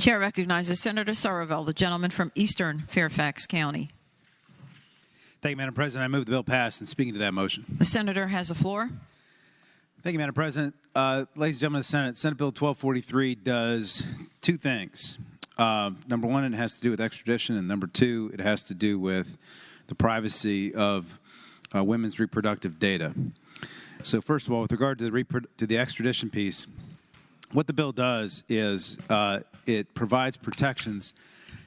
Chair recognizes Senator Somerville, the gentleman from Eastern Fairfax County. Thank you, Madam President. I move the bill pass. And speaking to that motion. The senator has the floor. Thank you, Madam President. Ladies and gentlemen of the Senate, Senate Bill 1243 does two things. Number one, it has to do with extradition, and number two, it has to do with the privacy of women's reproductive data. So first of all, with regard to the extradition piece, what the bill does is it provides protections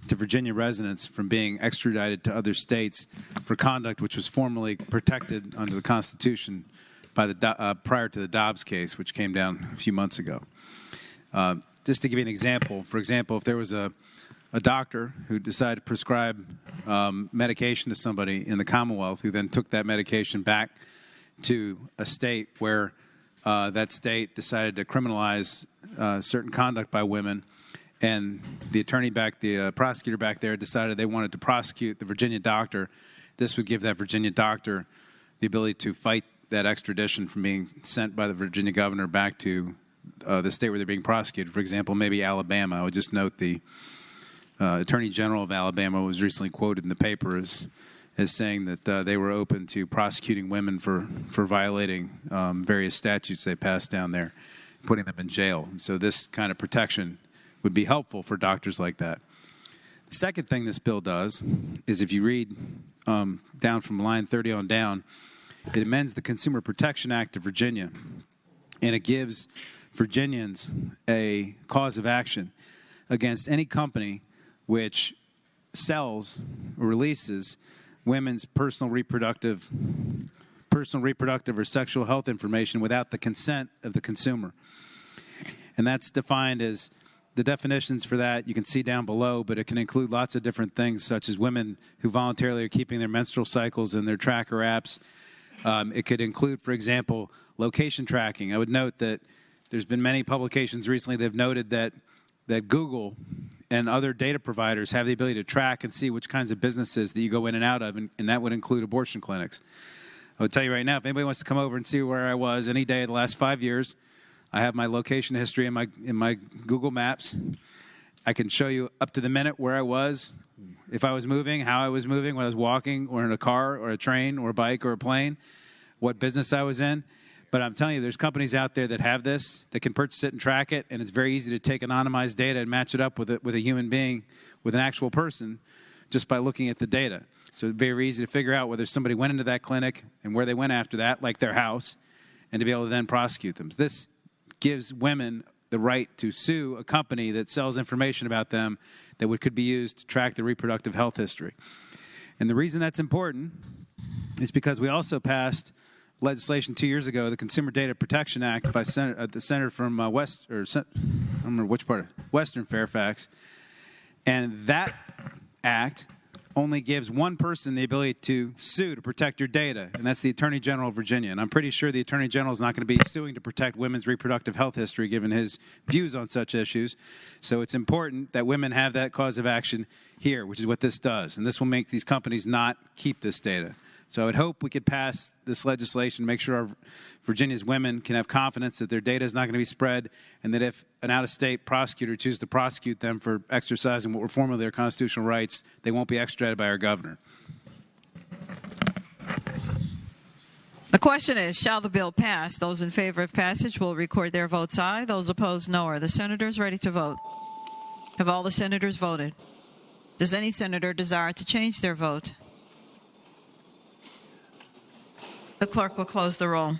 to Virginia residents from being extradited to other states for conduct which was formerly protected under the Constitution by the prior to the Dobbs case, which came down a few months ago. Just to give you an example, for example, if there was a doctor who decided to prescribe medication to somebody in the Commonwealth who then took that medication back to a state where that state decided to criminalize certain conduct by women, and the prosecutor back there decided they wanted to prosecute the Virginia doctor, this would give that Virginia doctor the ability to fight that extradition from being sent by the Virginia governor back to the state where they're being prosecuted. For example, maybe Alabama. I would just note the Attorney General of Alabama was recently quoted in the paper as saying that they were open to prosecuting women for violating various statutes they passed down there, putting them in jail. So this kind of protection would be helpful for doctors like that. The second thing this bill does is, if you read down from line 30 on down, it amends the Consumer Protection Act of Virginia, and it gives Virginians a cause of action against any company which sells or releases women's personal reproductive or sexual health information without the consent of the consumer. And that's defined as, the definitions for that you can see down below, but it can include lots of different things, such as women who voluntarily are keeping their menstrual cycles in their tracker apps. It could include, for example, location tracking. I would note that there's been many publications recently that have noted that Google and other data providers have the ability to track and see which kinds of businesses that you go in and out of, and that would include abortion clinics. I would tell you right now, if anybody wants to come over and see where I was any day of the last 5 years, I have my location history in my Google Maps. I can show you up to the minute where I was, if I was moving, how I was moving, when I was walking or in a car or a train or a bike or a plane, what business I was in. But I'm telling you, there's companies out there that have this, that can purchase it and track it, and it's very easy to take anonymized data and match it up with a human being, with an actual person, just by looking at the data. So it's very easy to figure out whether somebody went into that clinic and where they went after that, like their house, and to be able to then prosecute them. This gives women the right to sue a company that sells information about them that could be used to track their reproductive health history. And the reason that's important is because we also passed legislation 2 years ago, the Consumer Data Protection Act, by the senator from I don't remember which part, Western Fairfax, and that act only gives one person the ability to sue to protect your data, and that's the Attorney General of Virginia. And I'm pretty sure the Attorney General is not going to be suing to protect women's reproductive health history, given his views on such issues. So it's important that women have that cause of action here, which is what this does. And this will make these companies not keep this data. So I would hope we could pass this legislation, make sure our Virginia's women can have confidence that their data is not going to be spread, and that if an out-of-state prosecutor chooses to prosecute them for exercising what were formerly their constitutional rights, they won't be extradited by our governor. The question is, shall the bill pass? Those in favor of passage will record their votes aye. Those opposed, no. Are the senators ready to vote? Have all the senators voted? Does any senator desire to change their vote? The clerk will close the roll.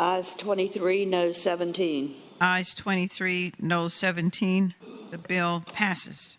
Ayes 23, noes 17. Ayes 23, noes 17. The bill passes.